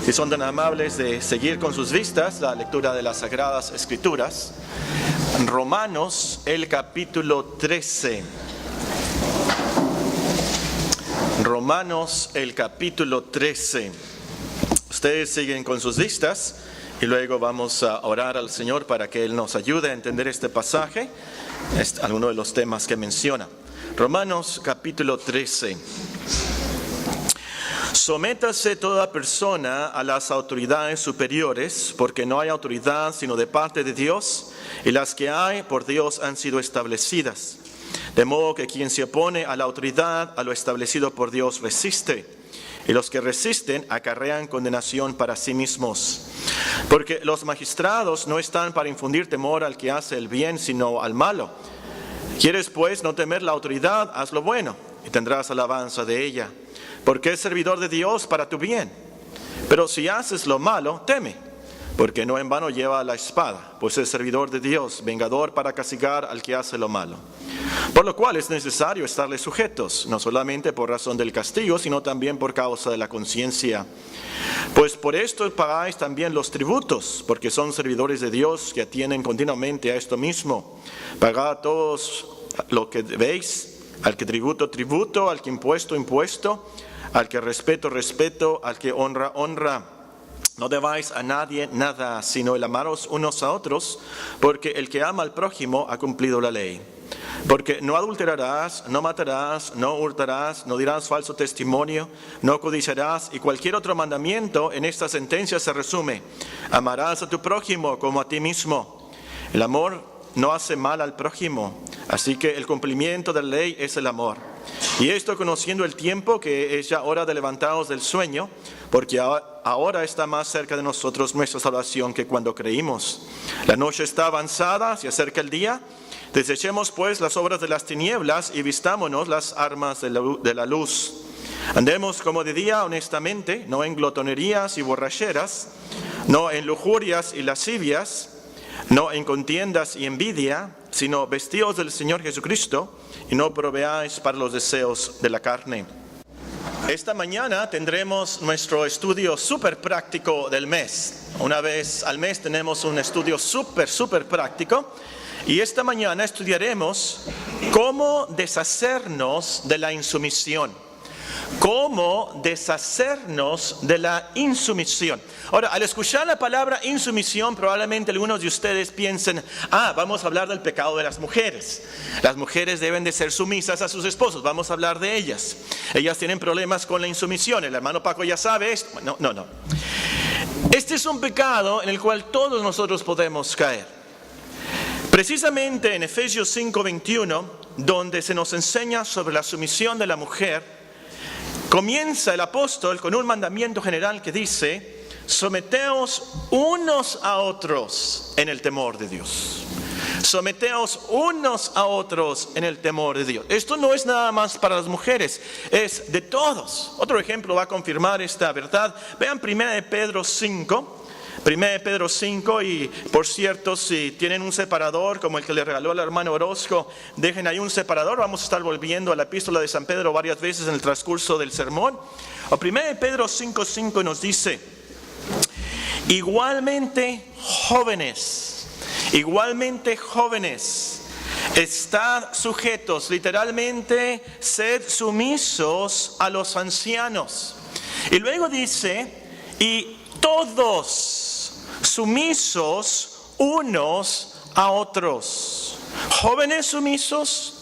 Si son tan amables de seguir con sus vistas la lectura de las Sagradas Escrituras, Romanos, el capítulo 13. Romanos, el capítulo 13. Ustedes siguen con sus vistas y luego vamos a orar al Señor para que Él nos ayude a entender este pasaje, algunos de los temas que menciona. Romanos, capítulo 13. Sométase toda persona a las autoridades superiores, porque no hay autoridad sino de parte de Dios, y las que hay por Dios han sido establecidas. De modo que quien se opone a la autoridad, a lo establecido por Dios, resiste, y los que resisten acarrean condenación para sí mismos. Porque los magistrados no están para infundir temor al que hace el bien, sino al malo. ¿Quieres pues no temer la autoridad? Haz lo bueno, y tendrás alabanza de ella, porque es servidor de Dios para tu bien. Pero si haces lo malo, teme, porque no en vano lleva la espada, pues es servidor de Dios, vengador para castigar al que hace lo malo. Por lo cual es necesario estarles sujetos, no solamente por razón del castigo, sino también por causa de la conciencia. Pues por esto pagáis también los tributos, porque son servidores de Dios que atienden continuamente a esto mismo. Pagad a todos lo que debéis, al que tributo, tributo, al que impuesto, impuesto, al que respeto, respeto, al que honra, honra. No debáis a nadie nada, sino el amaros unos a otros, porque el que ama al prójimo ha cumplido la ley. Porque no adulterarás, no matarás, no hurtarás, no dirás falso testimonio, no codiciarás, y cualquier otro mandamiento en esta sentencia se resume: amarás a tu prójimo como a ti mismo. El amor no hace mal al prójimo, así que el cumplimiento de la ley es el amor. Y esto conociendo el tiempo, que es ya hora de levantaros del sueño, porque ahora está más cerca de nosotros nuestra salvación que cuando creímos. La noche está avanzada, se acerca el día. Desechemos pues las obras de las tinieblas y vistámonos las armas de la luz. Andemos como de día honestamente, no en glotonerías y borracheras, no en lujurias y lascivias, no en contiendas y envidia, sino vestidos del Señor Jesucristo, y no proveáis para los deseos de la carne. Esta mañana tendremos nuestro estudio súper práctico del mes. Una vez al mes tenemos un estudio súper práctico. Y esta mañana estudiaremos cómo deshacernos de la insumisión. Cómo deshacernos de la insumisión. Ahora, al escuchar la palabra insumisión, probablemente algunos de ustedes piensen: vamos a hablar del pecado de las mujeres. Las mujeres deben de ser sumisas a sus esposos, vamos a hablar de ellas. Ellas tienen problemas con la insumisión, el hermano Paco ya sabe esto. No. Este es un pecado en el cual todos nosotros podemos caer. Precisamente en Efesios 5:21, donde se nos enseña sobre la sumisión de la mujer, comienza el apóstol con un mandamiento general que dice: someteos unos a otros en el temor de Dios. Someteos unos a otros en el temor de Dios. Esto no es nada más para las mujeres, es de todos. Otro ejemplo va a confirmar esta verdad. Vean 1 Pedro 5. 1 Pedro 5, y por cierto, si tienen un separador como el que le regaló el hermano Orozco, dejen ahí un separador. Vamos a estar volviendo a la epístola de San Pedro varias veces en el transcurso del sermón. 1 Pedro 5:5 nos dice: igualmente jóvenes, estad sujetos, literalmente, sed sumisos a los ancianos. Y luego dice: y todos sumisos unos a otros. Jóvenes sumisos,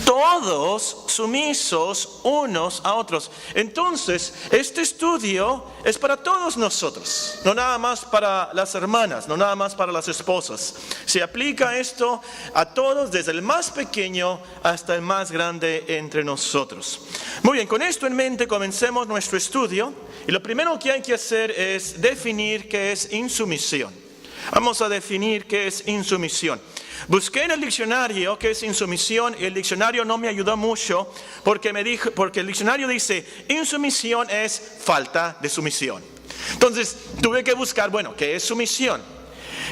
todos sumisos unos a otros. Entonces, este estudio es para todos nosotros, no nada más para las hermanas, no nada más para las esposas. Se aplica esto a todos, desde el más pequeño hasta el más grande entre nosotros. Muy bien, con esto en mente comencemos nuestro estudio. Y lo primero que hay que hacer es definir qué es insumisión. Vamos a definir qué es insumisión. Busqué en el diccionario qué es insumisión y el diccionario no me ayudó mucho porque el diccionario dice: insumisión es falta de sumisión. Entonces tuve que buscar, ¿qué es sumisión?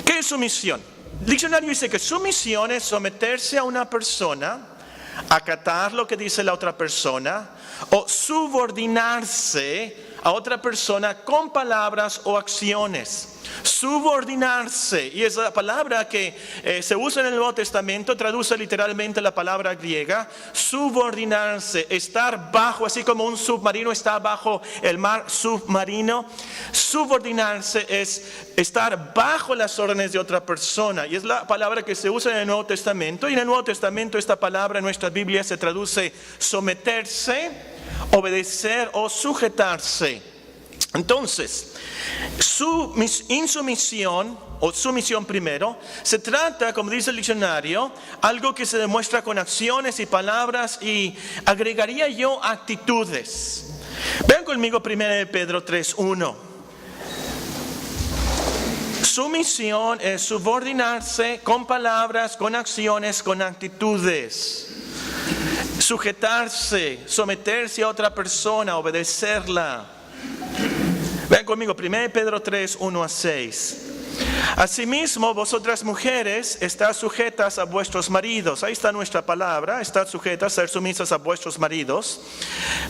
¿Qué es sumisión? El diccionario dice que sumisión es someterse a una persona, acatar lo que dice la otra persona o subordinarse a otra persona con palabras o acciones. Subordinarse, y esa palabra que se usa en el Nuevo Testamento traduce literalmente la palabra griega, subordinarse, estar bajo, así como un submarino está bajo el mar submarino. Subordinarse es estar bajo las órdenes de otra persona, y es la palabra que se usa en el Nuevo Testamento. Y en el Nuevo Testamento esta palabra en nuestra Biblia se traduce someterse, obedecer o sujetarse. Entonces, su insumisión o sumisión primero, se trata, como dice el diccionario, algo que se demuestra con acciones y palabras, y agregaría yo actitudes. Vean conmigo 1 Pedro 3:1. Sumisión es subordinarse con palabras, con acciones, con actitudes. Sujetarse, someterse a otra persona, obedecerla. Vean conmigo, 1 Pedro 3:1-6. Asimismo, vosotras mujeres, estad sujetas a vuestros maridos. Ahí está nuestra palabra, estad sujetas, ser sumisas a vuestros maridos,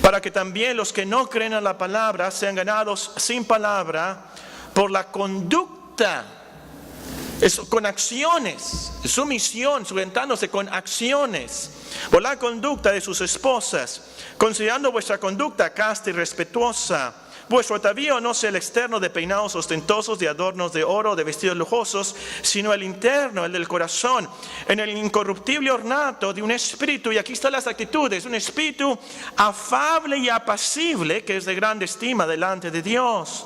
para que también los que no creen en la palabra sean ganados sin palabra por la conducta. Eso, con acciones, sumisión, sujetándose con acciones, por la conducta de sus esposas, considerando vuestra conducta casta y respetuosa. Vuestro atavío no sea el externo de peinados ostentosos, de adornos de oro, de vestidos lujosos, sino el interno, el del corazón, en el incorruptible ornato de un espíritu, y aquí están las actitudes, un espíritu afable y apacible, que es de grande estima delante de Dios.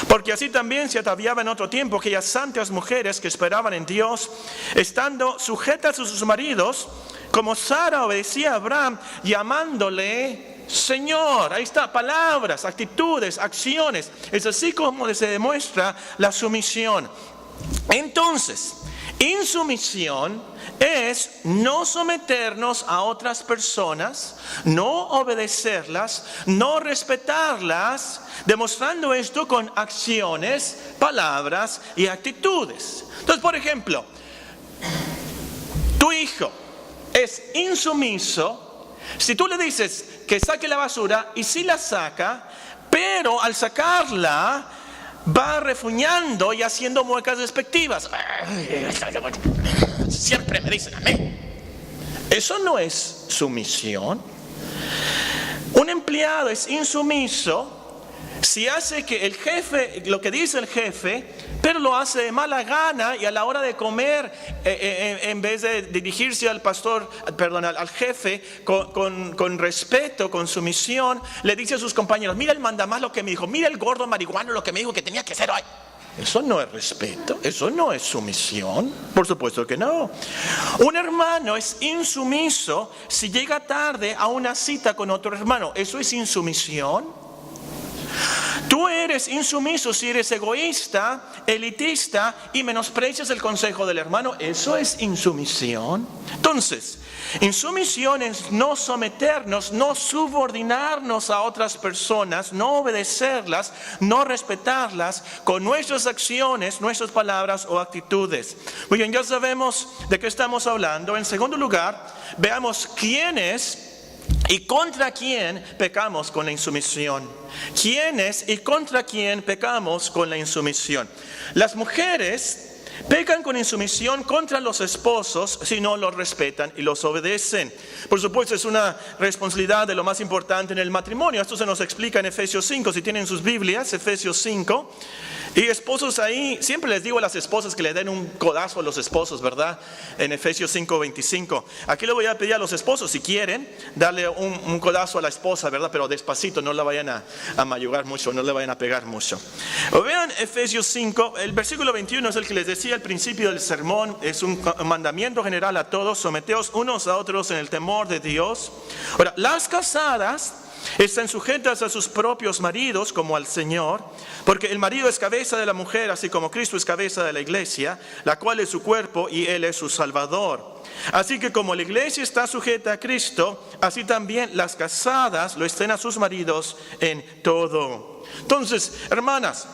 Porque así también se ataviaba en otro tiempo aquellas santas mujeres que esperaban en Dios, estando sujetas a sus maridos, como Sara obedecía a Abraham, llamándole Señor. Ahí está, palabras, actitudes, acciones. Es así como se demuestra la sumisión. Entonces, insumisión es no someternos a otras personas, no obedecerlas, no respetarlas, demostrando esto con acciones, palabras y actitudes. Entonces, por ejemplo, tu hijo es insumiso si tú le dices que saque la basura, y si la saca, pero al sacarla va refuñando y haciendo muecas despectivas. Siempre me dicen a mí. Eso no es sumisión. Un empleado es insumiso si hace que el jefe, lo que dice el jefe, pero lo hace de mala gana, y a la hora de comer, en vez de dirigirse al al jefe con respeto, con sumisión, le dice a sus compañeros: mira el mandamás lo que me dijo, mira el gordo marihuano lo que me dijo que tenía que hacer hoy. Eso no es respeto, eso no es sumisión, por supuesto que no. Un hermano es insumiso si llega tarde a una cita con otro hermano. ¿Eso es insumisión? Tú eres insumiso si eres egoísta, elitista y menosprecias el consejo del hermano. ¿Eso es insumisión? Entonces, insumisión es no someternos, no subordinarnos a otras personas, no obedecerlas, no respetarlas con nuestras acciones, nuestras palabras o actitudes. Muy bien, ya sabemos de qué estamos hablando. En segundo lugar, veamos quiénes y contra quién pecamos con la insumisión. ¿Quiénes y contra quién pecamos con la insumisión? Las mujeres pecan con insumisión contra los esposos si no los respetan y los obedecen. Por supuesto, es una responsabilidad de lo más importante en el matrimonio. Esto se nos explica en Efesios 5. Si tienen sus Biblias, Efesios 5. Y esposos, ahí siempre les digo a las esposas que le den un codazo a los esposos, ¿verdad? En Efesios 5:25. Aquí le voy a pedir a los esposos, si quieren, darle un codazo a la esposa, ¿verdad? Pero despacito, no la vayan a mayugar mucho, no le vayan a pegar mucho. O vean Efesios 5, el versículo 21 es el que les decía al principio del sermón. Es un mandamiento general a todos: someteos unos a otros en el temor de Dios. Ahora, las casadas están sujetas a sus propios maridos como al Señor, porque el marido es cabeza de la mujer, así como Cristo es cabeza de la iglesia, la cual es su cuerpo y Él es su Salvador. Así que como la iglesia está sujeta a Cristo, así también las casadas lo estén a sus maridos en todo. Entonces, hermanas,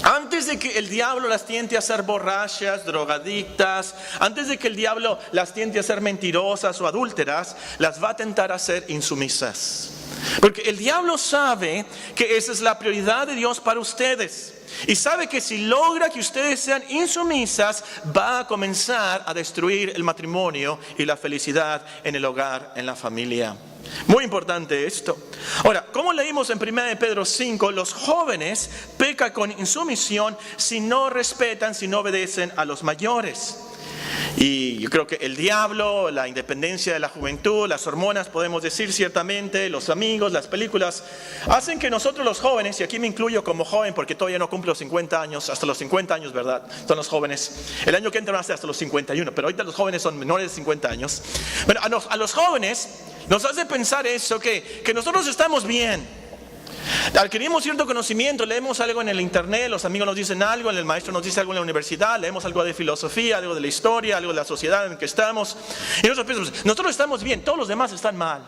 Antes de que el diablo las tiente a ser borrachas, drogadictas, antes de que el diablo las tiente a ser mentirosas o adúlteras, las va a tentar a ser insumisas. Porque el diablo sabe que esa es la prioridad de Dios para ustedes. Y sabe que si logra que ustedes sean insumisas, va a comenzar a destruir el matrimonio y la felicidad en el hogar, en la familia. Muy importante esto. Ahora, como leímos en 1 Pedro 5, los jóvenes pecan con insumisión si no respetan, si no obedecen a los mayores. Y yo creo que el diablo, la independencia de la juventud, las hormonas, podemos decir ciertamente, los amigos, las películas, hacen que nosotros los jóvenes, y aquí me incluyo como joven porque todavía no cumplo los 50 años, hasta los 50 años, ¿verdad? Son los jóvenes. El año que entra van a ser hasta los 51, pero ahorita los jóvenes son menores de 50 años. Bueno, a los jóvenes nos hace pensar eso, que nosotros estamos bien. Adquirimos cierto conocimiento, leemos algo en el internet, los amigos nos dicen algo, el maestro nos dice algo en la universidad, leemos algo de filosofía, algo de la historia, algo de la sociedad en que estamos. Y nosotros pensamos, nosotros estamos bien, todos los demás están mal.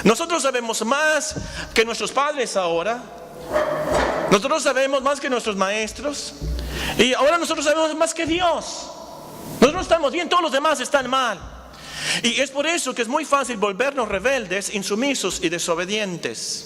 Nosotros sabemos más que nuestros padres ahora. Nosotros sabemos más que nuestros maestros. Y ahora nosotros sabemos más que Dios. Nosotros estamos bien, todos los demás están mal. Y es por eso que es muy fácil volvernos rebeldes, insumisos y desobedientes.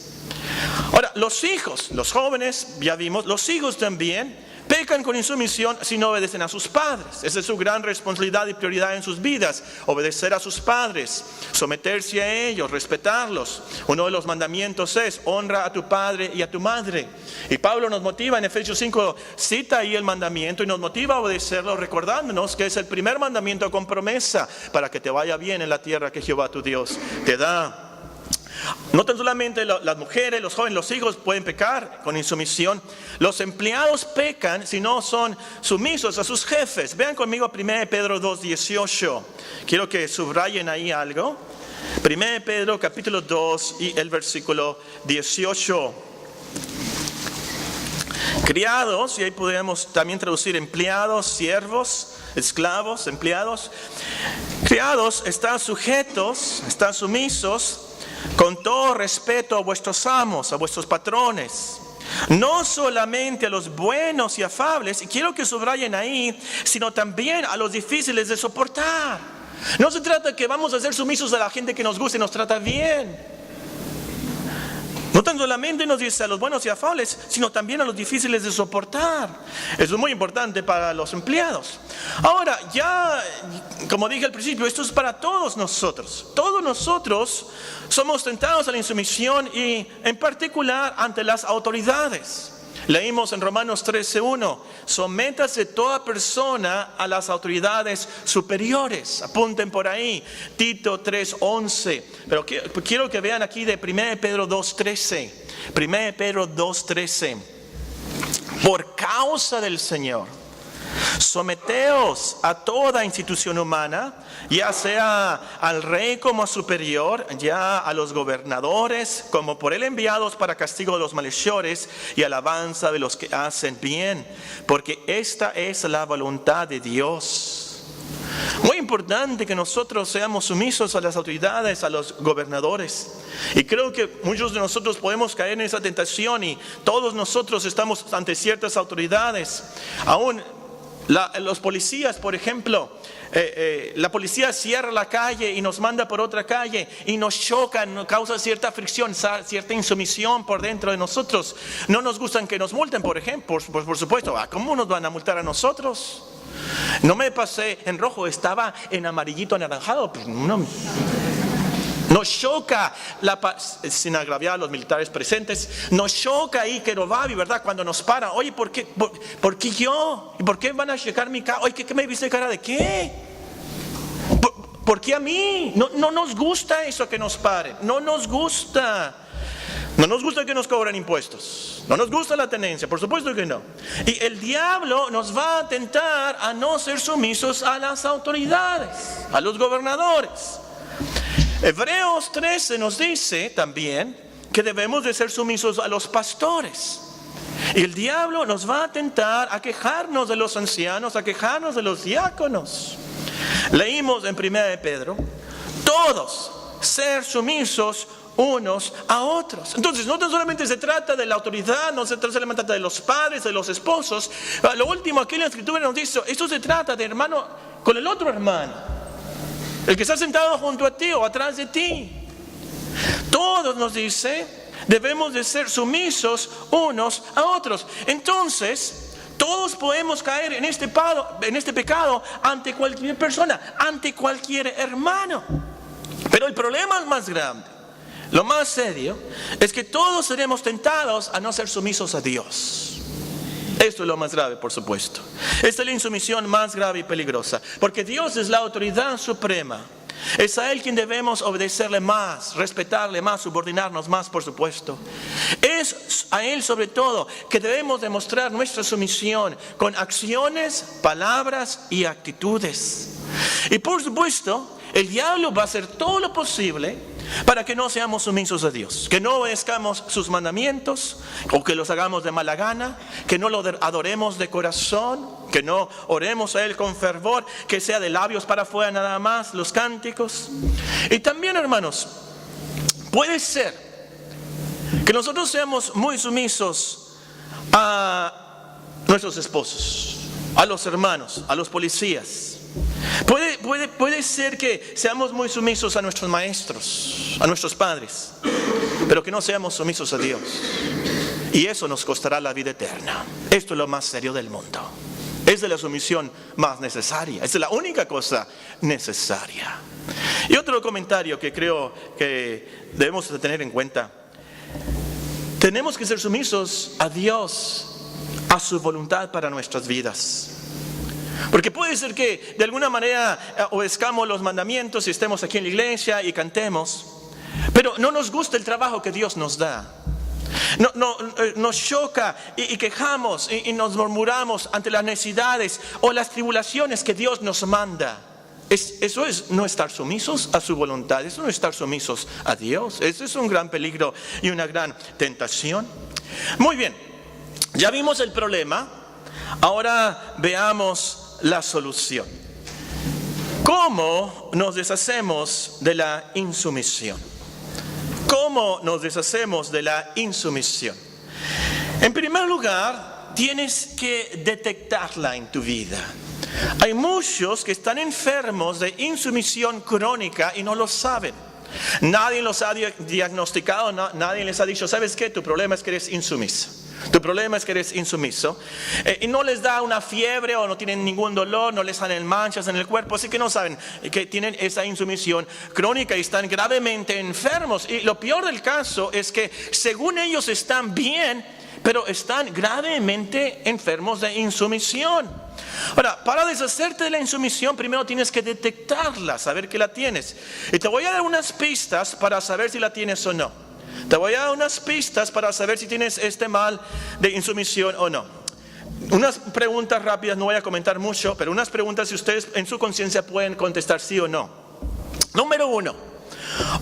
Ahora, los hijos, los jóvenes, ya vimos, los hijos también pecan con insumisión si no obedecen a sus padres. Esa es su gran responsabilidad y prioridad en sus vidas, obedecer a sus padres, someterse a ellos, respetarlos. Uno de los mandamientos es, honra a tu padre y a tu madre. Y Pablo nos motiva en Efesios 5, cita ahí el mandamiento y nos motiva a obedecerlo, recordándonos que es el primer mandamiento con promesa para que te vaya bien en la tierra que Jehová tu Dios te da. No tan solamente las mujeres, los jóvenes, los hijos pueden pecar con insumisión. Los empleados pecan si no son sumisos a sus jefes. Vean conmigo 1 Pedro 2:18. Quiero que subrayen ahí algo. 1 Pedro capítulo 2 y el versículo 18. Criados, y ahí podemos también traducir empleados, siervos, esclavos, empleados. Criados, están sujetos, están sumisos, con todo respeto a vuestros amos, a vuestros patrones, no solamente a los buenos y afables, y quiero que subrayen ahí, sino también a los difíciles de soportar. No se trata de que vamos a ser sumisos a la gente que nos gusta y nos trata bien. No tan solamente nos dice a los buenos y afables, sino también a los difíciles de soportar. Eso es muy importante para los empleados. Ahora, ya, como dije al principio, esto es para todos nosotros. Todos nosotros somos tentados a la insumisión y en particular ante las autoridades. Leímos en Romanos 13:1, sométase toda persona a las autoridades superiores. Apunten por ahí, Tito 3:11. Pero quiero que vean aquí de 1 Pedro 2:13. 1 Pedro 2:13. Por causa del Señor, someteos a toda institución humana, ya sea al rey como a superior, ya a los gobernadores como por él enviados para castigo de los malhechores y alabanza de los que hacen bien, porque esta es la voluntad de Dios. Muy importante que nosotros seamos sumisos a las autoridades, a los gobernadores. Y creo que muchos de nosotros podemos caer en esa tentación y todos nosotros estamos ante ciertas autoridades. Aún los policías, por ejemplo, la policía cierra la calle y nos manda por otra calle y nos choca, nos causa cierta fricción, cierta insumisión por dentro de nosotros. No nos gustan que nos multen, por ejemplo, por supuesto. ¿Cómo nos van a multar a nosotros? No me pasé en rojo, estaba en amarillito anaranjado. Nos choca, sin agraviar a los militares presentes, nos choca ahí Kerobabi, ¿verdad? Cuando nos paran, oye, ¿por qué yo? ¿Y por qué van a checar mi cara? Oye, ¿qué me viste cara de qué? ¿Por qué a mí? No nos gusta eso que nos paren, no nos gusta. No nos gusta que nos cobren impuestos, no nos gusta la tenencia, por supuesto que no. Y el diablo nos va a tentar a no ser sumisos a las autoridades, a los gobernadores. Hebreos 13 nos dice también que debemos de ser sumisos a los pastores. Y el diablo nos va a tentar a quejarnos de los ancianos, a quejarnos de los diáconos. Leímos en 1 Pedro, todos ser sumisos unos a otros. Entonces, no solamente se trata de la autoridad, no se trata de los padres, de los esposos. Lo último aquí en la Escritura nos dice, esto se trata de hermano con el otro hermano, el que está sentado junto a ti o atrás de ti. Todos, nos dice, debemos de ser sumisos unos a otros. Entonces, todos podemos caer en este pecado ante cualquier persona, ante cualquier hermano. Pero el problema más grande, lo más serio, es que todos seremos tentados a no ser sumisos a Dios. Esto es lo más grave, por supuesto. Esta es la insumisión más grave y peligrosa, porque Dios es la autoridad suprema. Es a Él quien debemos obedecerle más, respetarle más, subordinarnos más, por supuesto. Es a Él sobre todo que debemos demostrar nuestra sumisión con acciones, palabras y actitudes. Y por supuesto, el diablo va a hacer todo lo posible para que no seamos sumisos a Dios, que no obedezcamos sus mandamientos o que los hagamos de mala gana, que no lo adoremos de corazón, que no oremos a Él con fervor, que sea de labios para afuera nada más los cánticos. Y también, hermanos, puede ser que nosotros seamos muy sumisos a nuestros esposos, a los hermanos, a los policías. Puede ser que seamos muy sumisos a nuestros maestros, a nuestros padres, pero que no seamos sumisos a Dios. Y eso nos costará la vida eterna. Esto es lo más serio del mundo. Es de la sumisión más necesaria. Es la única cosa necesaria. Y otro comentario que creo que debemos de tener en cuenta. Tenemos que ser sumisos a Dios, a su voluntad para nuestras vidas. Porque puede ser que de alguna manera obedezcamos los mandamientos y estemos aquí en la iglesia y cantemos, pero no nos gusta el trabajo que Dios nos da. Nos choca y quejamos y nos murmuramos ante las necesidades o las tribulaciones que Dios nos manda. Eso es no estar sumisos a su voluntad, eso no es estar sumisos a Dios. Eso es un gran peligro y una gran tentación. Muy bien, ya vimos el problema, ahora veamos la solución. ¿Cómo nos deshacemos de la insumisión? ¿Cómo nos deshacemos de la insumisión? En primer lugar, tienes que detectarla en tu vida. Hay muchos que están enfermos de insumisión crónica y no lo saben. Nadie los ha diagnosticado, nadie les ha dicho, ¿sabes qué? Tu problema es que eres insumiso. Tu problema es que eres insumiso y no les da una fiebre o no tienen ningún dolor, no les salen manchas en el cuerpo, así que no saben que tienen esa insumisión crónica y están gravemente enfermos. Y lo peor del caso es que según ellos están bien, pero están gravemente enfermos de insumisión. Ahora, para deshacerte de la insumisión, primero tienes que detectarla, saber que la tienes. Y te voy a dar unas pistas para saber si la tienes o no. Te voy a dar unas pistas para saber si tienes este mal de insumisión o no. Unas preguntas rápidas, no voy a comentar mucho, pero unas preguntas si ustedes en su conciencia pueden contestar sí o no. Número 1,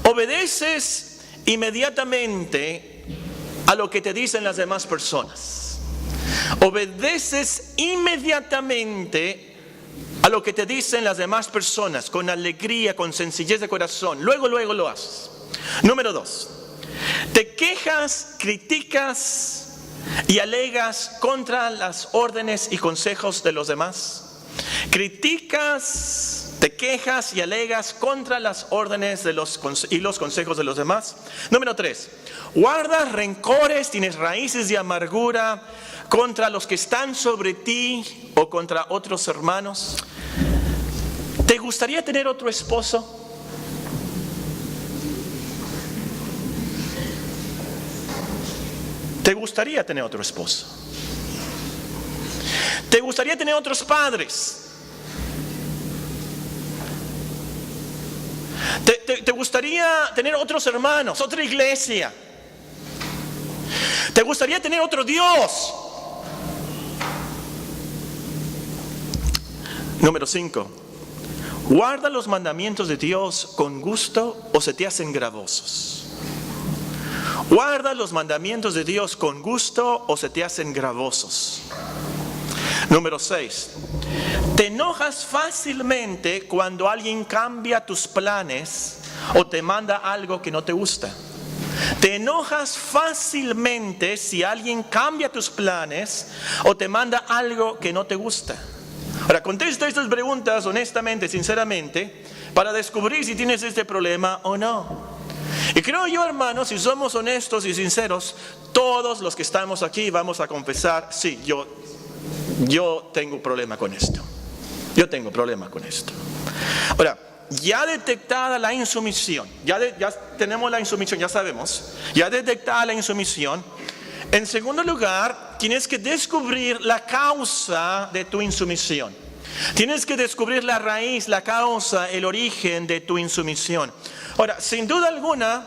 ¿obedeces inmediatamente a lo que te dicen las demás personas? ¿Obedeces inmediatamente a lo que te dicen las demás personas con alegría, con sencillez de corazón? Luego lo haces. Número 2, ¿te quejas, criticas y alegas contra las órdenes y consejos de los demás? ¿Criticas, te quejas y alegas contra las órdenes y los consejos de los demás? Número 3, ¿guardas rencores, tienes raíces de amargura contra los que están sobre ti o contra otros hermanos? ¿Te gustaría tener otro esposo? ¿Te gustaría tener otro esposo? ¿Te gustaría tener otros padres? ¿Te gustaría tener otros hermanos, otra iglesia? ¿Te gustaría tener otro Dios? Número 5. ¿Guarda los mandamientos de Dios con gusto o se te hacen gravosos? ¿Guarda los mandamientos de Dios con gusto o se te hacen gravosos? Número 6. ¿Te enojas fácilmente cuando alguien cambia tus planes o te manda algo que no te gusta? Te enojas fácilmente si alguien cambia tus planes o te manda algo que no te gusta. Ahora, contesta estas preguntas honestamente, sinceramente, para descubrir si tienes este problema o no. Y creo yo, hermanos, si somos honestos y sinceros, todos los que estamos aquí vamos a confesar, sí, yo tengo problema con esto. Yo tengo problema con esto. Ahora, ya detectada la insumisión, ya tenemos la insumisión, ya sabemos, ya detectada la insumisión, en segundo lugar, tienes que descubrir la causa de tu insumisión. Tienes que descubrir la raíz, la causa, el origen de tu insumisión. Ahora, sin duda alguna,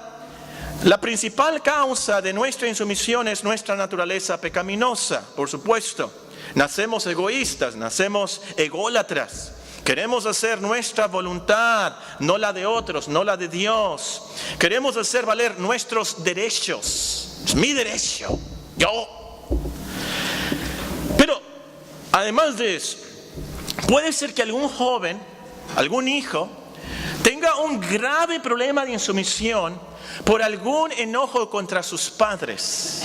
la principal causa de nuestra insumisión es nuestra naturaleza pecaminosa, por supuesto. Nacemos egoístas, nacemos ególatras. Queremos hacer nuestra voluntad, no la de otros, no la de Dios. Queremos hacer valer nuestros derechos. Es mi derecho, yo. Pero, además de eso, puede ser que algún joven, algún hijo, tenga un grave problema de insumisión por algún enojo contra sus padres.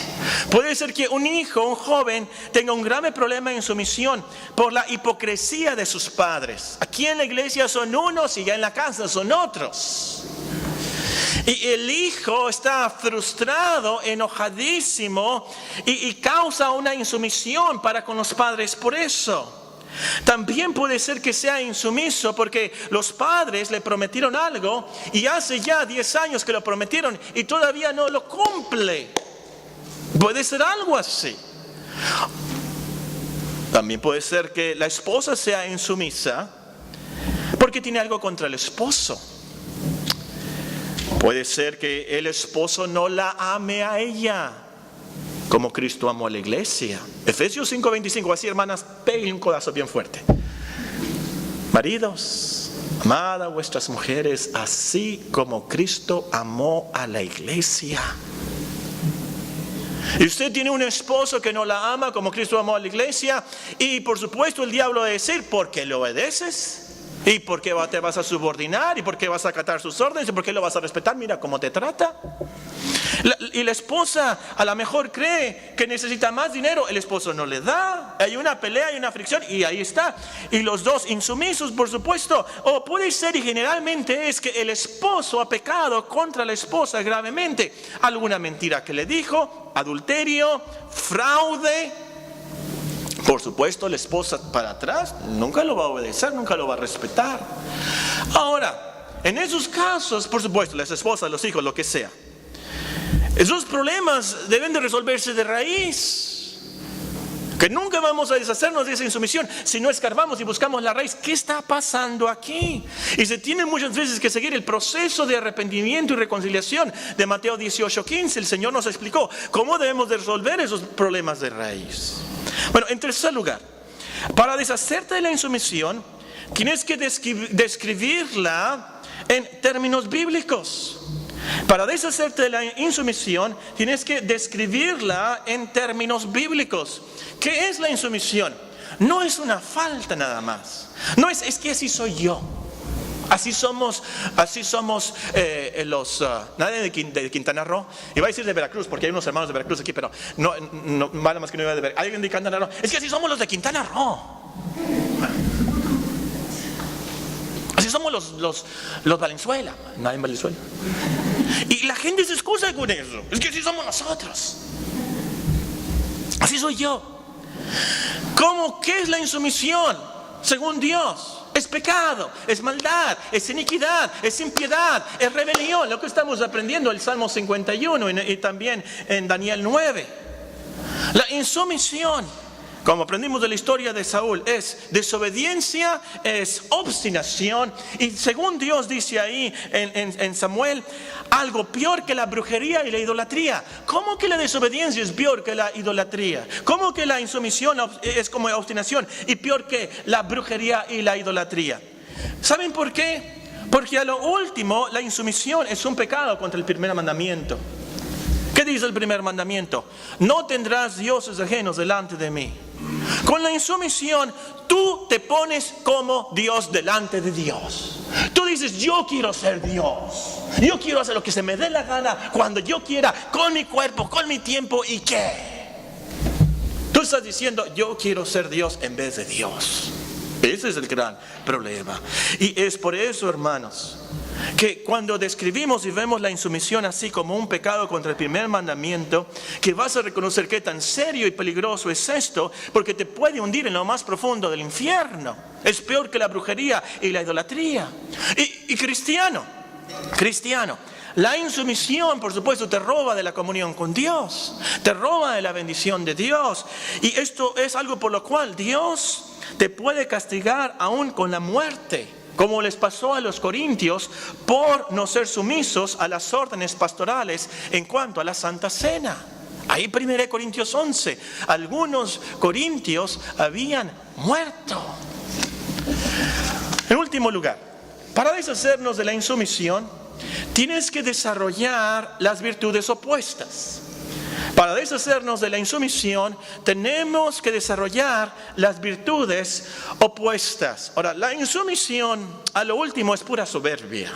Puede ser que un hijo, un joven, tenga un grave problema de insumisión por la hipocresía de sus padres. Aquí en la iglesia son unos y ya en la casa son otros. Y el hijo está frustrado, enojadísimo y causa una insumisión para con los padres por eso. También puede ser que sea insumiso porque los padres le prometieron algo y hace ya 10 años que lo prometieron y todavía no lo cumple. Puede ser algo así. También puede ser que la esposa sea insumisa porque tiene algo contra el esposo. Puede ser que el esposo no la ame a ella como Cristo amó a la iglesia. Efesios 5:25, así hermanas, peguen un codazo bien fuerte. Maridos, amad a vuestras mujeres así como Cristo amó a la iglesia. Y usted tiene un esposo que no la ama como Cristo amó a la iglesia, y por supuesto el diablo va a decir, ¿por qué lo obedeces? ¿Y por qué te vas a subordinar? ¿Y por qué vas a acatar sus órdenes? ¿Y por qué lo vas a respetar? Mira cómo te trata. Y la esposa a lo mejor cree que necesita más dinero, el esposo no le da, hay una pelea, hay una fricción y ahí está. Y los dos insumisos, por supuesto. O puede ser, y generalmente es, que el esposo ha pecado contra la esposa gravemente. Alguna mentira que le dijo, adulterio, fraude. Por supuesto, la esposa para atrás nunca lo va a obedecer, nunca lo va a respetar. Ahora, en esos casos, por supuesto, las esposas, los hijos, lo que sea, esos problemas deben de resolverse de raíz. Que nunca vamos a deshacernos de esa insumisión si no escarbamos y buscamos la raíz. ¿Qué está pasando aquí? Y se tiene muchas veces que seguir el proceso de arrepentimiento y reconciliación de Mateo 18:15. El Señor nos explicó cómo debemos de resolver esos problemas de raíz. Bueno, en tercer lugar, para deshacerte de la insumisión, tienes que describirla en términos bíblicos. Para deshacerte de la insumisión, tienes que describirla en términos bíblicos. ¿Qué es la insumisión? No es una falta nada más. No es que así soy yo. Así somos nadie de Quintana Roo. Iba a decir de Veracruz, porque hay unos hermanos de Veracruz aquí, pero no vale más que no iba de Veracruz. Alguien de Quintana Roo. Es que así somos los de Quintana Roo. Así somos los Valenzuela. Nadie en Valenzuela. Y la gente se excusa con eso. Es que así somos nosotros. Así soy yo. ¿Qué es la insumisión? Según Dios, es pecado, es maldad, es iniquidad, es impiedad, es rebelión. Lo que estamos aprendiendo en el Salmo 51 y también en Daniel 9. La insumisión, como aprendimos de la historia de Saúl, es desobediencia, es obstinación. Y según Dios dice ahí en Samuel, algo peor que la brujería y la idolatría. ¿Cómo que la desobediencia es peor que la idolatría? ¿Cómo que la insumisión es como obstinación y peor que la brujería y la idolatría? ¿Saben por qué? Porque a lo último la insumisión es un pecado contra el primer mandamiento. ¿Qué dice el primer mandamiento? No tendrás dioses ajenos delante de mí. Con la insumisión, tú te pones como Dios delante de Dios. Tú dices, yo quiero ser Dios. Yo quiero hacer lo que se me dé la gana, cuando yo quiera, con mi cuerpo, con mi tiempo, ¿y qué? Tú estás diciendo, yo quiero ser Dios en vez de Dios. Ese es el gran problema. Y es por eso, hermanos, que cuando describimos y vemos la insumisión así como un pecado contra el primer mandamiento, que vas a reconocer qué tan serio y peligroso es esto, porque te puede hundir en lo más profundo del infierno. Es peor que la brujería y la idolatría. Y cristiano, la insumisión, por supuesto, te roba de la comunión con Dios, te roba de la bendición de Dios. Y esto es algo por lo cual Dios te puede castigar aún con la muerte, como les pasó a los corintios por no ser sumisos a las órdenes pastorales en cuanto a la Santa Cena. Ahí 1 Corintios 11, algunos corintios habían muerto. En último lugar, para deshacernos de la insumisión, tienes que desarrollar las virtudes opuestas. Para deshacernos de la insumisión, tenemos que desarrollar las virtudes opuestas. Ahora, la insumisión, a lo último, es pura soberbia.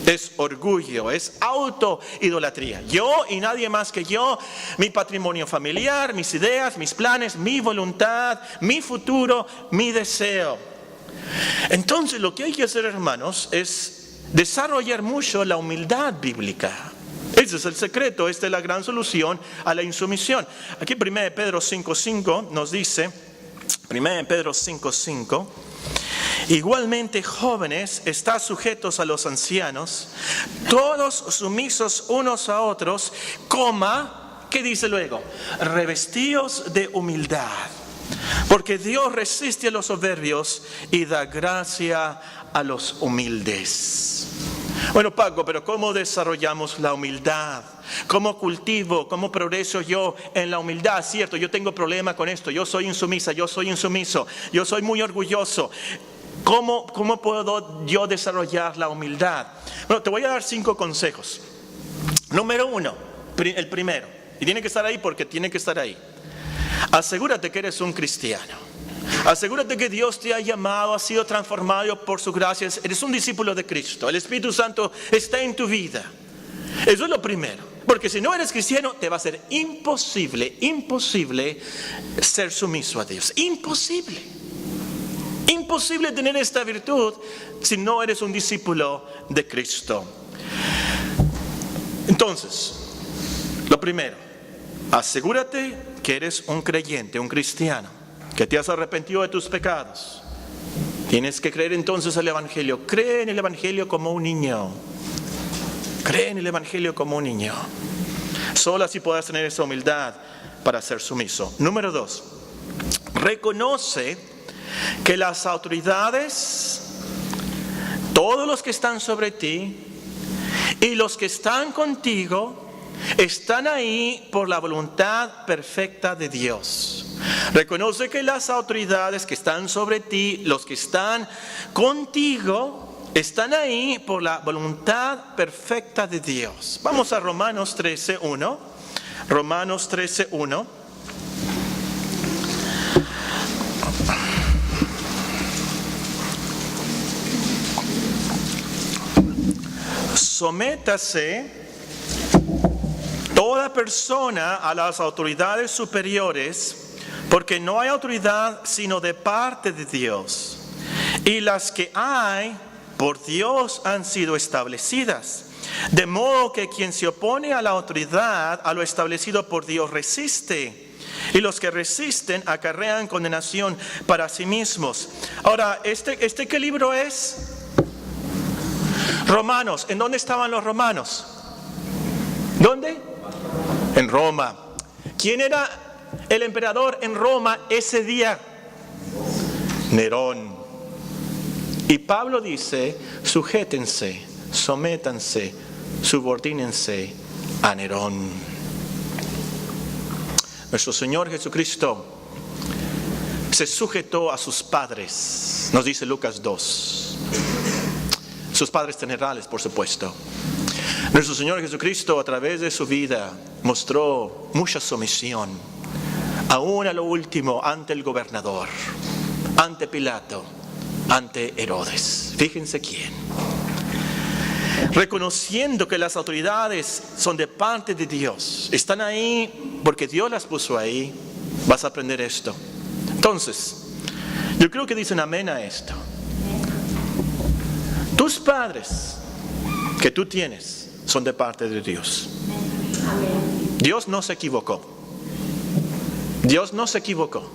Es orgullo, es autoidolatría. Yo y nadie más que yo, mi patrimonio familiar, mis ideas, mis planes, mi voluntad, mi futuro, mi deseo. Entonces, lo que hay que hacer, hermanos, es desarrollar mucho la humildad bíblica. Ese es el secreto, esta es la gran solución a la insumisión. Aquí 1 Pedro 5:5 nos dice, 1 Pedro 5:5, igualmente jóvenes, estad sujetos a los ancianos, todos sumisos unos a otros, ¿qué dice luego? Revestidos de humildad, porque Dios resiste a los soberbios y da gracia a los humildes. Bueno, Paco, pero ¿cómo desarrollamos la humildad? ¿Cómo cultivo, cómo progreso yo en la humildad? Cierto, yo tengo problema con esto, yo soy insumisa, yo soy insumiso, yo soy muy orgulloso. ¿Cómo puedo yo desarrollar la humildad? Bueno, te voy a dar 5 consejos. Número 1, el primero, y tiene que estar ahí porque tiene que estar ahí. Asegúrate que eres un cristiano. Asegúrate que Dios te ha llamado, has sido transformado por su gracia, eres un discípulo de Cristo. El Espíritu Santo está en tu vida. Eso es lo primero. Porque si no eres cristiano, te va a ser imposible ser sumiso a Dios. Imposible tener esta virtud si no eres un discípulo de Cristo. Entonces, lo primero, asegúrate que eres un creyente, un cristiano, que te has arrepentido de tus pecados. Tienes que creer entonces el Evangelio. Cree en el Evangelio como un niño. Cree en el Evangelio como un niño. Solo así podrás tener esa humildad para ser sumiso. Número 2. Reconoce que las autoridades, todos los que están sobre ti y los que están contigo, están ahí por la voluntad perfecta de Dios. Reconoce que las autoridades que están sobre ti, los que están contigo, están ahí por la voluntad perfecta de Dios. Vamos a Romanos 13:1. Romanos 13:1. Sométase toda persona a las autoridades superiores, porque no hay autoridad sino de parte de Dios. Y las que hay, por Dios han sido establecidas. De modo que quien se opone a la autoridad, a lo establecido por Dios, resiste. Y los que resisten acarrean condenación para sí mismos. Ahora, ¿este qué libro es? Romanos. ¿En dónde estaban los romanos? ¿Dónde? En Roma. ¿Quién era el emperador en Roma ese día? Nerón. Y Pablo dice, sujétense, sométanse, subordínense a Nerón. Nuestro Señor Jesucristo se sujetó a sus padres, nos dice Lucas 2. Sus padres terrenales, por supuesto. Nuestro Señor Jesucristo, a través de su vida, mostró mucha sumisión aún a lo último ante el gobernador, ante Pilato, ante Herodes. Fíjense quién. Reconociendo que las autoridades son de parte de Dios, están ahí porque Dios las puso ahí, vas a aprender esto. Entonces, yo creo que dicen amén a esto. Tus padres que tú tienes son de parte de Dios. Dios no se equivocó. Dios no se equivocó.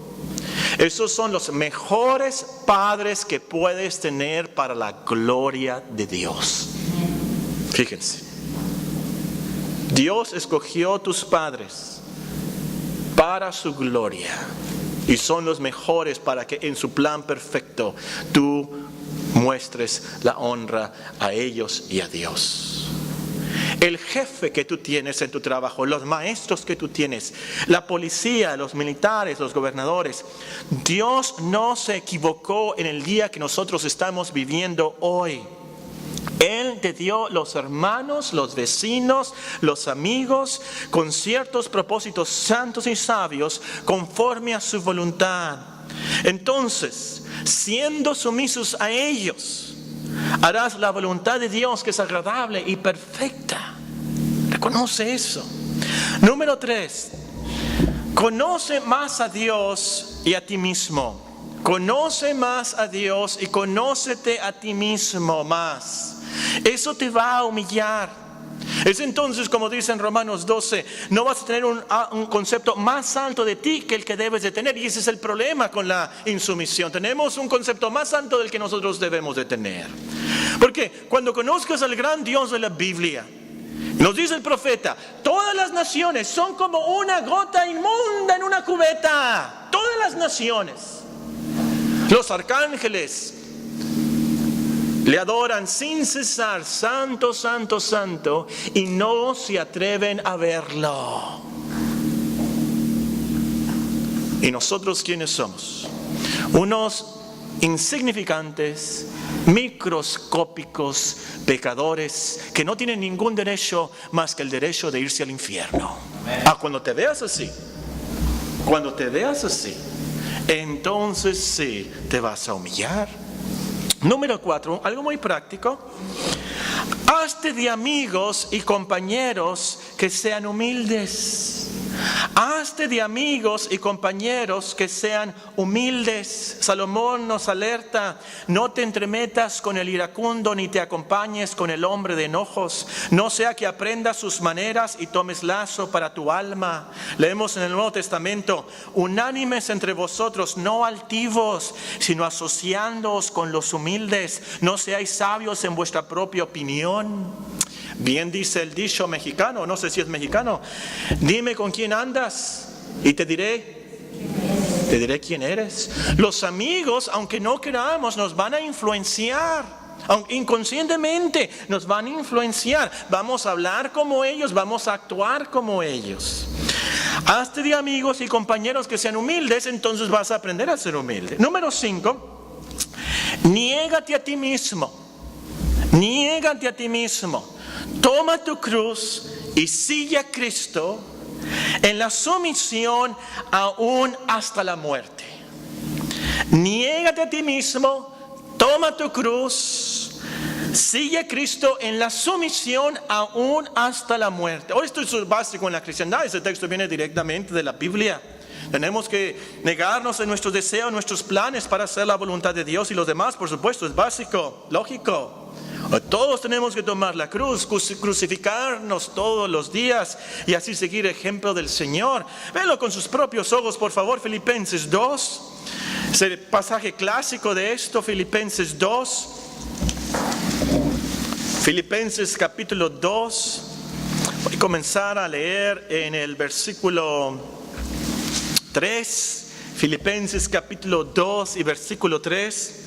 Esos son los mejores padres que puedes tener para la gloria de Dios. Fíjense. Dios escogió tus padres para su gloria. Y son los mejores para que en su plan perfecto tú muestres la honra a ellos y a Dios. El jefe que tú tienes en tu trabajo, los maestros que tú tienes, la policía, los militares, los gobernadores. Dios no se equivocó en el día que nosotros estamos viviendo hoy. Él te dio los hermanos, los vecinos, los amigos, con ciertos propósitos santos y sabios, conforme a su voluntad. Entonces, siendo sumisos a ellos, harás la voluntad de Dios, que es agradable y perfecta. Reconoce eso. Número 3, conoce más a Dios y a ti mismo. Conoce más a Dios y conócete a ti mismo más. Eso te va a humillar. Es entonces, como dice en Romanos 12, no vas a tener un concepto más alto de ti que el que debes de tener. Y ese es el problema con la insumisión. Tenemos un concepto más alto del que nosotros debemos de tener. Porque cuando conozcas al gran Dios de la Biblia, nos dice el profeta, todas las naciones son como una gota inmunda en una cubeta. Todas las naciones. Los arcángeles le adoran sin cesar, santo, santo, santo, y no se atreven a verlo. ¿Y nosotros quiénes somos? Unos insignificantes, microscópicos pecadores que no tienen ningún derecho más que el derecho de irse al infierno. Cuando te veas así, entonces sí te vas a humillar. Número 4, algo muy práctico. Hazte de amigos y compañeros que sean humildes. Hazte de amigos y compañeros que sean humildes. Salomón nos alerta: no te entremetas con el iracundo, ni te acompañes con el hombre de enojos, no sea que aprendas sus maneras y tomes lazo para tu alma. Leemos en el Nuevo Testamento: unánimes entre vosotros, no altivos, sino asociándoos con los humildes. No seáis sabios en vuestra propia opinión. Bien dice el dicho mexicano, no sé si es mexicano: dime con quién andas y te diré quién eres. Los amigos, aunque no queramos, nos van a influenciar. Inconscientemente nos van a influenciar. Vamos a hablar como ellos, vamos a actuar como ellos. Hazte de amigos y compañeros que sean humildes, entonces vas a aprender a ser humilde. Número 5, niégate a ti mismo. Niégate a ti mismo. Toma tu cruz y sigue a Cristo en la sumisión aún hasta la muerte. Niégate a ti mismo, toma tu cruz, sigue a Cristo en la sumisión aún hasta la muerte. Hoy esto es básico en la cristiandad. Ese texto viene directamente de la Biblia. Tenemos que negarnos en nuestros deseos, nuestros planes para hacer la voluntad de Dios y los demás, por supuesto, es básico, lógico. Todos tenemos que tomar la cruz, crucificarnos todos los días y así seguir el ejemplo del Señor. Véanlo con sus propios ojos, por favor, Filipenses 2. Es el pasaje clásico de esto, Filipenses 2. Filipenses capítulo 2. Voy a comenzar a leer en el versículo 3. Filipenses capítulo 2 y versículo 3.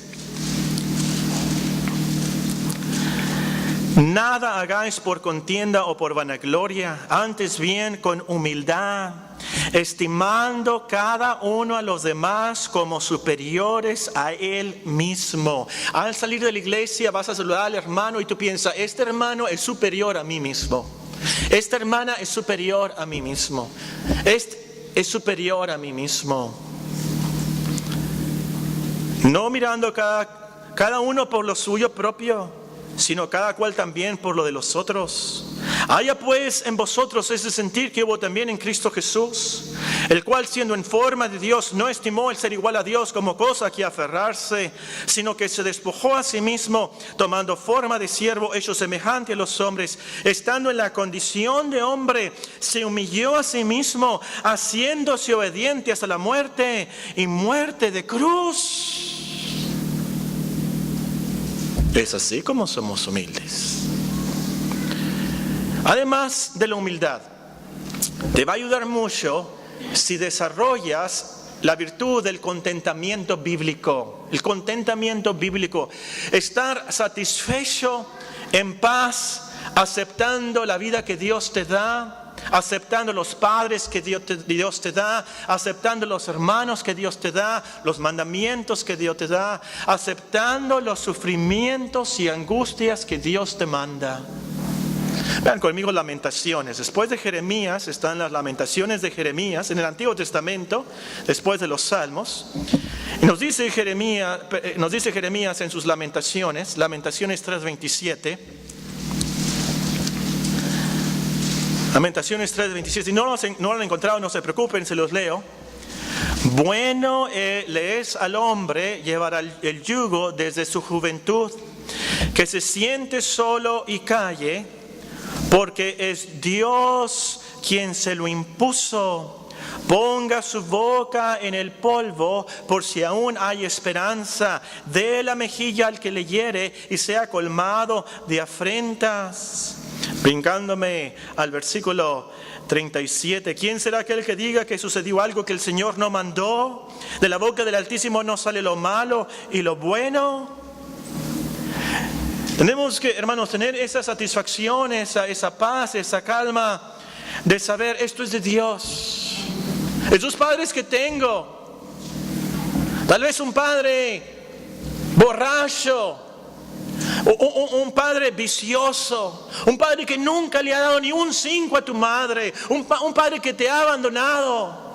Nada hagáis por contienda o por vanagloria, antes bien con humildad, estimando cada uno a los demás como superiores a él mismo. Al salir de la iglesia vas a saludar al hermano y tú piensas: este hermano es superior a mí mismo. Esta hermana es superior a mí mismo. es superior a mí mismo. No mirando cada uno por lo suyo propio, sino cada cual también por lo de los otros. Haya pues en vosotros ese sentir que hubo también en Cristo Jesús, el cual siendo en forma de Dios no estimó el ser igual a Dios como cosa a que aferrarse, sino que se despojó a sí mismo, tomando forma de siervo, hecho semejante a los hombres, estando en la condición de hombre, se humilló a sí mismo, haciéndose obediente hasta la muerte y muerte de cruz. Es así como somos humildes. Además de la humildad, te va a ayudar mucho si desarrollas la virtud del contentamiento bíblico. El contentamiento bíblico, estar satisfecho, en paz, aceptando la vida que Dios te da, aceptando los padres que Dios te da, aceptando los hermanos que Dios te da, los mandamientos que Dios te da, aceptando los sufrimientos y angustias que Dios te manda. Vean conmigo Lamentaciones. Después de Jeremías están las Lamentaciones de Jeremías en el Antiguo Testamento, después de los Salmos. Y nos dice Jeremías en sus Lamentaciones, Lamentaciones 3:27. Lamentaciones 3:27. Si no lo han encontrado, no se preocupen, se los leo. Bueno le es al hombre llevar el yugo desde su juventud, que se siente solo y calle, porque es Dios quien se lo impuso. Ponga su boca en el polvo, por si aún hay esperanza. Dé la mejilla al que le hiere y sea colmado de afrentas. Brincándome al versículo 37. ¿Quién será aquel que diga que sucedió algo que el Señor no mandó? De la boca del Altísimo no sale lo malo y lo bueno. Tenemos que, hermanos, tener esa satisfacción, esa paz, esa calma de saber esto es de Dios. Esos padres que tengo, tal vez un padre borracho, un padre vicioso, un padre que nunca le ha dado ni un 5 a tu madre, un padre que te ha abandonado,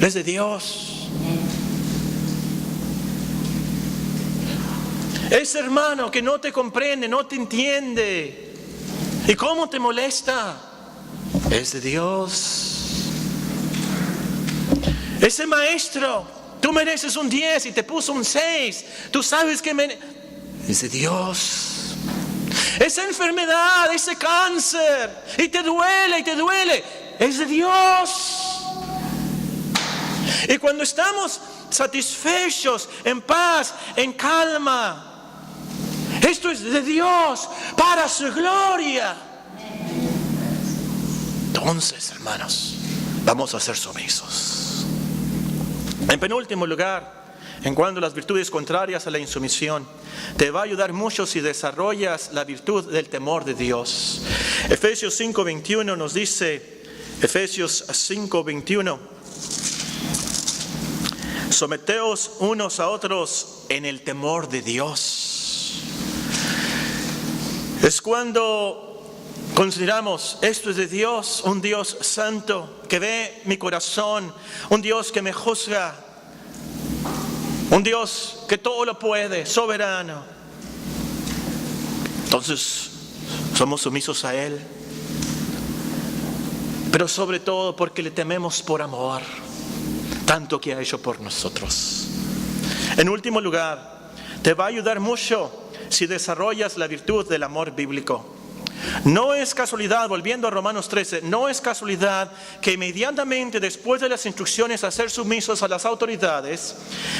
es de Dios. Ese hermano que no te comprende, no te entiende, ¿y cómo te molesta? Es de Dios. Ese maestro, tú mereces un 10 y te puso un 6, tú sabes que es de Dios. Esa enfermedad, ese cáncer, y te duele, es de Dios. Y cuando estamos satisfechos, en paz, en calma, esto es de Dios, para su gloria. Entonces, hermanos, vamos a ser sumisos. En penúltimo lugar, en cuanto a las virtudes contrarias a la insumisión, te va a ayudar mucho si desarrollas la virtud del temor de Dios. Efesios 5:21 nos dice, Efesios 5:21, someteos unos a otros en el temor de Dios. Es cuando consideramos esto es de Dios, un Dios santo que ve mi corazón, un Dios que me juzga, un Dios que todo lo puede, soberano. Entonces somos sumisos a Él, pero sobre todo porque le tememos por amor, tanto que ha hecho por nosotros. En último lugar, te va a ayudar mucho si desarrollas la virtud del amor bíblico. No es casualidad, volviendo a Romanos 13, no es casualidad que inmediatamente después de las instrucciones a ser sumisos a las autoridades,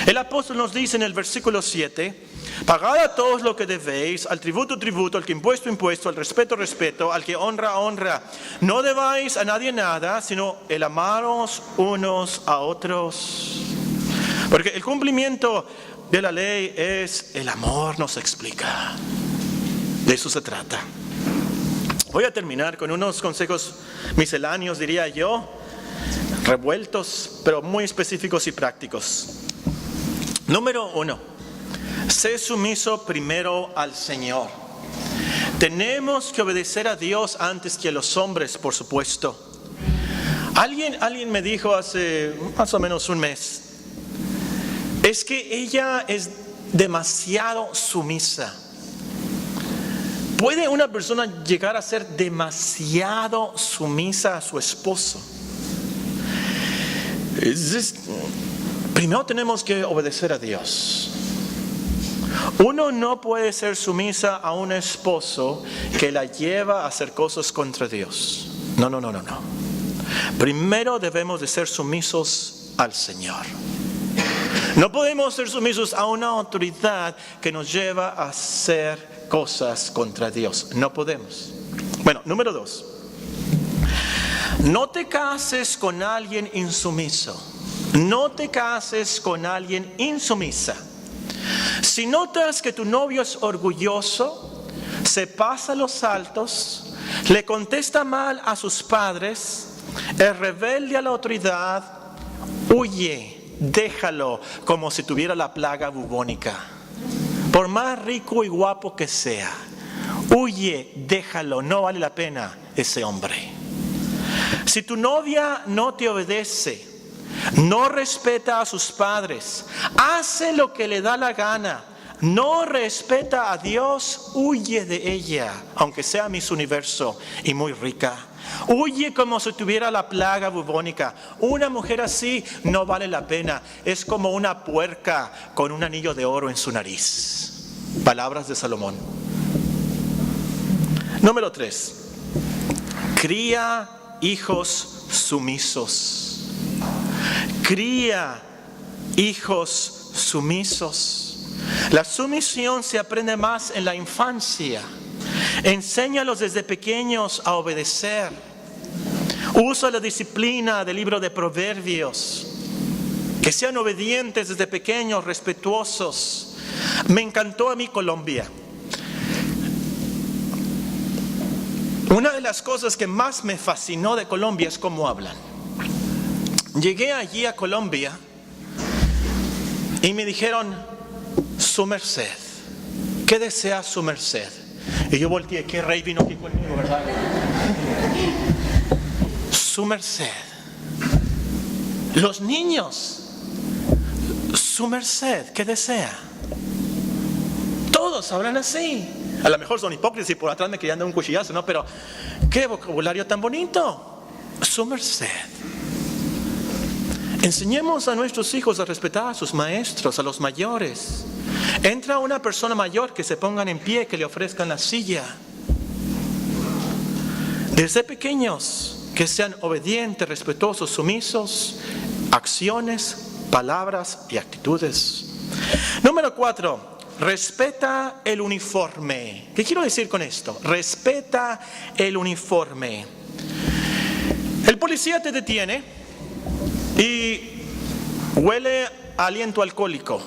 el apóstol nos dice en el versículo 7, pagad a todos lo que debéis, al tributo, tributo, al que impuesto, al respeto, respeto, al que honra, honra. No debáis a nadie nada, sino el amaros unos a otros. Porque el cumplimiento de la ley es el amor, nos explica. De eso se trata. Voy a terminar con unos consejos misceláneos, diría yo, revueltos, pero muy específicos y prácticos. Número 1, sé sumiso primero al Señor. Tenemos que obedecer a Dios antes que a los hombres, por supuesto. Alguien me dijo hace más o menos un mes, es que ella es demasiado sumisa. ¿Puede una persona llegar a ser demasiado sumisa a su esposo? Primero tenemos que obedecer a Dios. Uno no puede ser sumisa a un esposo que la lleva a hacer cosas contra Dios. No. Primero debemos de ser sumisos al Señor. No podemos ser sumisos a una autoridad que nos lleva a hacer cosas contra Dios. No podemos. Bueno, número 2. No te cases con alguien insumiso. No te cases con alguien insumisa. Si notas que tu novio es orgulloso, se pasa los saltos, le contesta mal a sus padres, es rebelde a la autoridad, huye, déjalo como si tuviera la plaga bubónica. Por más rico y guapo que sea, huye, déjalo, no vale la pena ese hombre. Si tu novia no te obedece, no respeta a sus padres, hace lo que le da la gana, no respeta a Dios, huye de ella, aunque sea Miss Universo y muy rica. Huye como si tuviera la plaga bubónica. Una mujer así no vale la pena. Es como una puerca con un anillo de oro en su nariz. Palabras de Salomón. Número 3. Cría hijos sumisos. Cría hijos sumisos. La sumisión se aprende más en la infancia. Enséñalos desde pequeños a obedecer. Usa la disciplina del libro de Proverbios. Que sean obedientes desde pequeños, respetuosos. Me encantó a mí Colombia. Una de las cosas que más me fascinó de Colombia es cómo hablan. Llegué allí a Colombia y me dijeron: su merced, ¿qué desea su merced? Y yo volteé, ¿qué rey vino aquí conmigo, verdad? Su merced. Los niños, su merced, ¿qué desea? Todos hablan así. A lo mejor son hipócritas y por atrás me querían dar un cuchillazo, ¿no? Pero qué vocabulario tan bonito. Su merced. Enseñemos a nuestros hijos a respetar a sus maestros, a los mayores. Entra una persona mayor, que se pongan en pie, que le ofrezcan la silla. Desde pequeños, que sean obedientes, respetuosos, sumisos, acciones, palabras y actitudes. Número 4, respeta el uniforme. ¿Qué quiero decir con esto? Respeta el uniforme. El policía te detiene y huele a aliento alcohólico.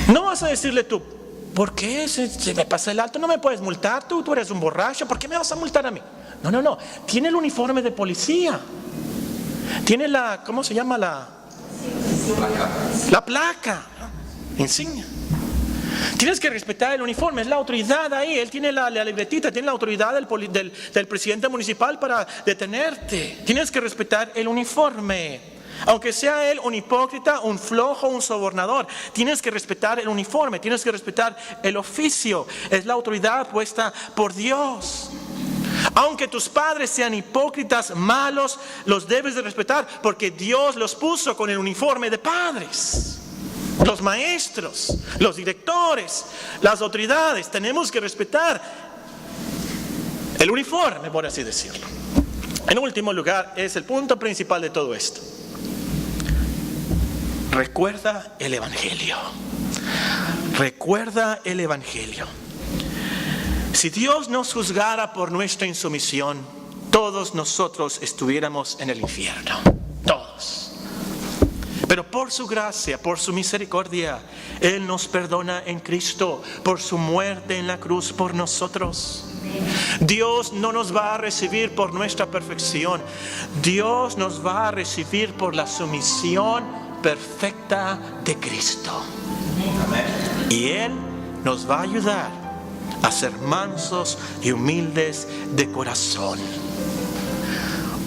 No vas a decirle tú: ¿por qué se me pasa el alto? No me puedes multar, tú eres un borracho, ¿por qué me vas a multar a mí? No. Tiene el uniforme de policía. Tiene la, ¿cómo se llama? La placa. Insignia. Tienes que respetar el uniforme, es la autoridad ahí. Él tiene la libretita, tiene la autoridad del presidente municipal para detenerte. Tienes que respetar el uniforme. Aunque sea él un hipócrita, un flojo, un sobornador, tienes que respetar el uniforme, tienes que respetar el oficio. Es la autoridad puesta por Dios. Aunque tus padres sean hipócritas, malos, los debes de respetar porque Dios los puso con el uniforme de padres. Los maestros, los directores, las autoridades, tenemos que respetar el uniforme, por así decirlo. En último lugar, es el punto principal de todo esto. Recuerda el Evangelio. Recuerda el Evangelio. Si Dios nos juzgara por nuestra insumisión, todos nosotros estuviéramos en el infierno. Todos. Pero por su gracia, por su misericordia, Él nos perdona en Cristo, por su muerte en la cruz por nosotros. Dios no nos va a recibir por nuestra perfección. Dios nos va a recibir por la sumisión perfecta de Cristo. Y Él nos va a ayudar a ser mansos y humildes de corazón.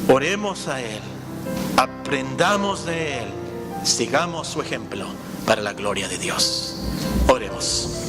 Oremos a Él, aprendamos de Él, sigamos su ejemplo para la gloria de Dios. Oremos.